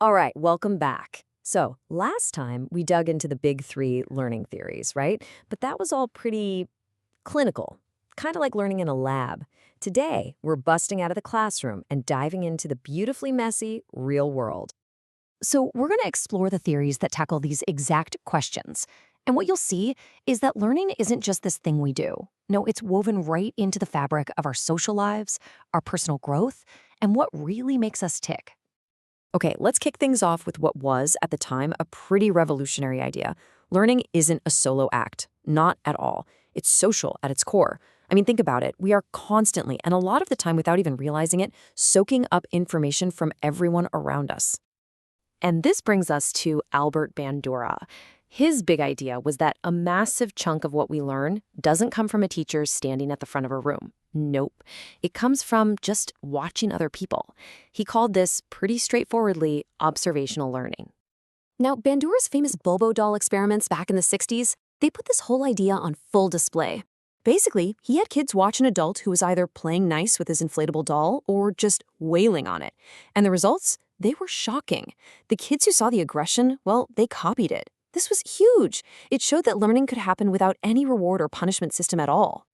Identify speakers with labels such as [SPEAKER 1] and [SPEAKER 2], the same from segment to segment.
[SPEAKER 1] All right, welcome back. So, last time we dug into the big three learning theories, right? But that was all pretty clinical, kind of like learning in a lab. Today, we're busting out of the classroom and diving into the beautifully messy real world. So, we're going to explore the theories that tackle these exact questions. And what you'll see is that learning isn't just this thing we do. No, it's woven right into the fabric of our social lives, our personal growth, and what really makes us tick. Okay, let's kick things off with what was, at the time, a pretty revolutionary idea. Learning isn't a solo act. Not at all. It's social at its core. I mean, think about it. We are constantly, and a lot of the time without even realizing it, soaking up information from everyone around us. And this brings us to Albert Bandura. His big idea was that a massive chunk of what we learn doesn't come from a teacher standing at the front of a room. Nope. It comes from just watching other people. He called this, pretty straightforwardly, observational learning. Now, Bandura's famous Bobo doll experiments back in the 60s, they put this whole idea on full display. Basically, he had kids watch an adult who was either playing nice with his inflatable doll or just wailing on it. And the results? They were shocking. The kids who saw the aggression, well, they copied it. This was huge. It showed that learning could happen without any reward or punishment system at all.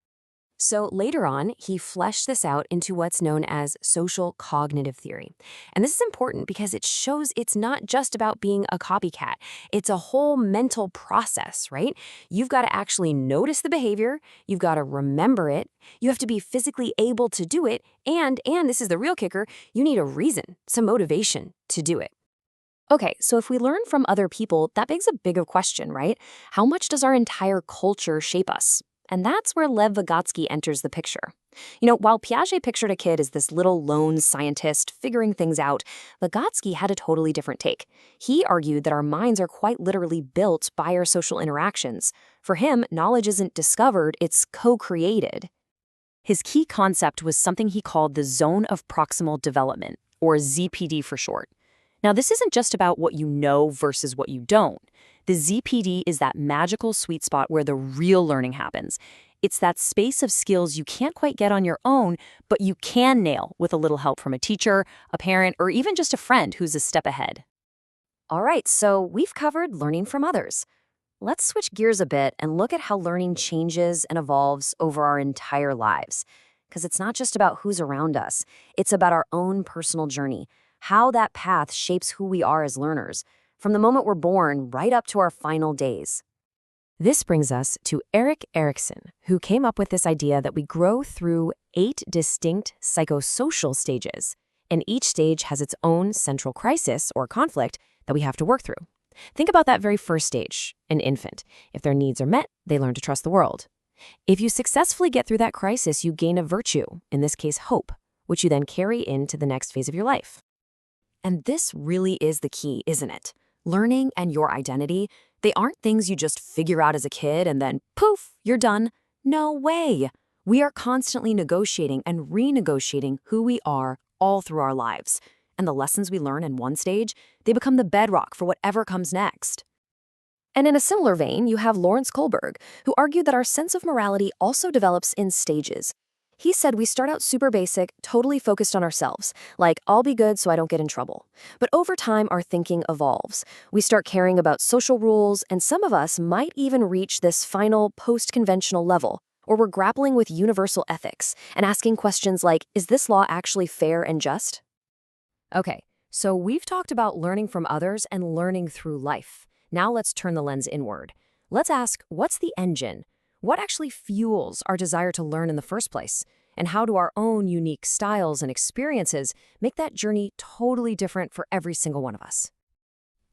[SPEAKER 1] So later on, he fleshed this out into what's known as social cognitive theory. And this is important because it shows it's not just about being a copycat. It's a whole mental process, right? You've got to actually notice the behavior, you've got to remember it, you have to be physically able to do it, and this is the real kicker, you need a reason, some motivation to do it. Okay, so if we learn from other people, that begs a bigger question, right? How much does our entire culture shape us? And that's where Lev Vygotsky enters the picture. While Piaget pictured a kid as this little lone scientist figuring things out, Vygotsky had a totally different take. He argued that our minds are quite literally built by our social interactions. For him, knowledge isn't discovered, it's co-created. His key concept was something he called the zone of proximal development, or ZPD for short. Now, this isn't just about what you know versus what you don't. The ZPD is that magical sweet spot where the real learning happens. It's that space of skills you can't quite get on your own, but you can nail with a little help from a teacher, a parent, or even just a friend who's a step ahead. All right, so we've covered learning from others. Let's switch gears a bit and look at how learning changes and evolves over our entire lives. Because it's not just about who's around us. It's about our own personal journey, how that path shapes who we are as learners, from the moment we're born right up to our final days. This brings us to Erikson, who came up with this idea that we grow through 8 distinct psychosocial stages, and each stage has its own central crisis or conflict that we have to work through. Think about that very first stage, an infant. If their needs are met, they learn to trust the world. If you successfully get through that crisis, you gain a virtue, in this case hope, which you then carry into the next phase of your life. And this really is the key, isn't it? Learning and your identity, they aren't things you just figure out as a kid and then poof, you're done. No way. We are constantly negotiating and renegotiating who we are all through our lives. And the lessons we learn in one stage, they become the bedrock for whatever comes next. And in a similar vein, you have Lawrence Kohlberg, who argued that our sense of morality also develops in stages. He said we start out super basic, totally focused on ourselves, like I'll be good so I don't get in trouble. But over time, our thinking evolves. We start caring about social rules, and some of us might even reach this final post-conventional level, where we're grappling with universal ethics and asking questions like, is this law actually fair and just? Okay, so we've talked about learning from others and learning through life. Now let's turn the lens inward. Let's ask, what's the engine? What actually fuels our desire to learn in the first place? And how do our own unique styles and experiences make that journey totally different for every single one of us?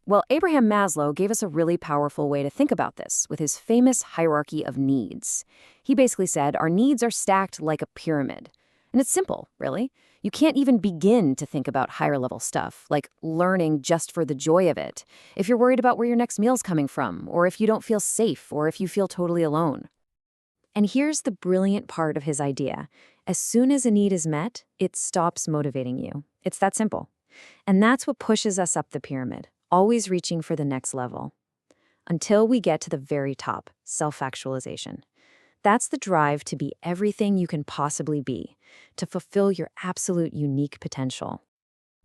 [SPEAKER 1] Well, Abraham Maslow gave us a really powerful way to think about this with his famous hierarchy of needs. He basically said our needs are stacked like a pyramid. And it's simple, really. You can't even begin to think about higher-level stuff, like learning just for the joy of it, if you're worried about where your next meal's coming from, or if you don't feel safe, or if you feel totally alone. And here's the brilliant part of his idea. As soon as a need is met, it stops motivating you. It's that simple. And that's what pushes us up the pyramid, always reaching for the next level. Until we get to the very top, self-actualization. That's the drive to be everything you can possibly be, to fulfill your absolute unique potential.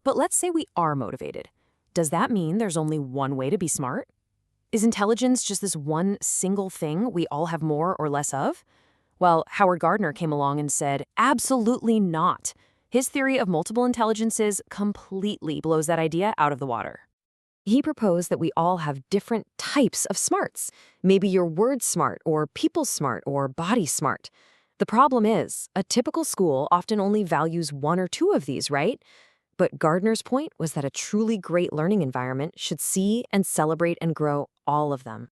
[SPEAKER 1] But let's say we are motivated.
[SPEAKER 2] Does that mean there's only one way to be smart? Is intelligence just this one single thing we all have more or less of? Well, Howard Gardner came along and said, absolutely not. His theory of multiple intelligences completely blows that idea out of the water.
[SPEAKER 1] He proposed that we all have different types of smarts. Maybe you're word smart, or people smart, or body smart. The problem is, a typical school often only values one or two of these, right? But Gardner's point was that a truly great learning environment should see and celebrate and grow all of them.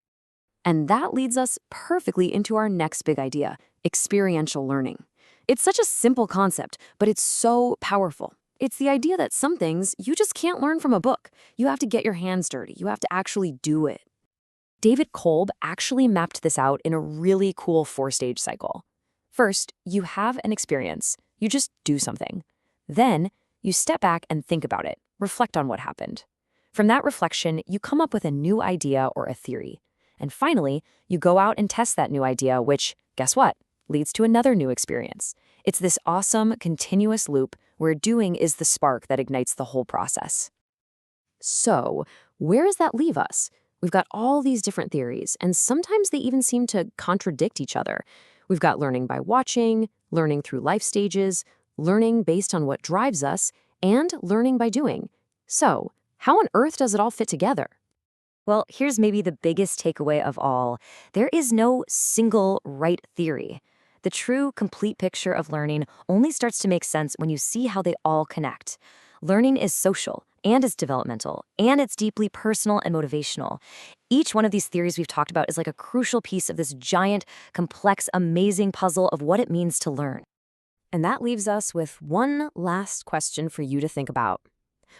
[SPEAKER 1] And that leads us perfectly into our next big idea, experiential learning. It's such a simple concept, but it's so powerful. It's the idea that some things you just can't learn from a book. You have to get your hands dirty. You have to actually do it. David Kolb actually mapped this out in a really cool 4-stage cycle. First, you have an experience. You just do something. Then, you step back and think about it, reflect on what happened. From that reflection, you come up with a new idea or a theory. And finally, you go out and test that new idea, which, guess what, leads to another new experience. It's this awesome, continuous loop where doing is the spark that ignites the whole process. So, where does that leave us? We've got all these different theories, and sometimes they even seem to contradict each other. We've got learning by watching, learning through life stages, learning based on what drives us, and learning by doing. So, how on earth does it all fit together? Well, here's maybe the biggest takeaway of all. There is no single right theory. The true, complete picture of learning only starts to make sense when you see how they all connect. Learning is social, and it's developmental, and it's deeply personal and motivational. Each one of these theories we've talked about is like a crucial piece of this giant, complex, amazing puzzle of what it means to learn. And that leaves us with one last question for you to think about.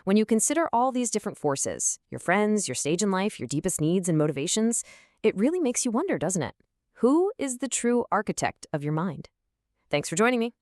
[SPEAKER 1] When you consider all these different forces, your friends, your stage in life, your deepest needs and motivations, it really makes you wonder, doesn't it? Who is the true architect of your mind? Thanks for joining me.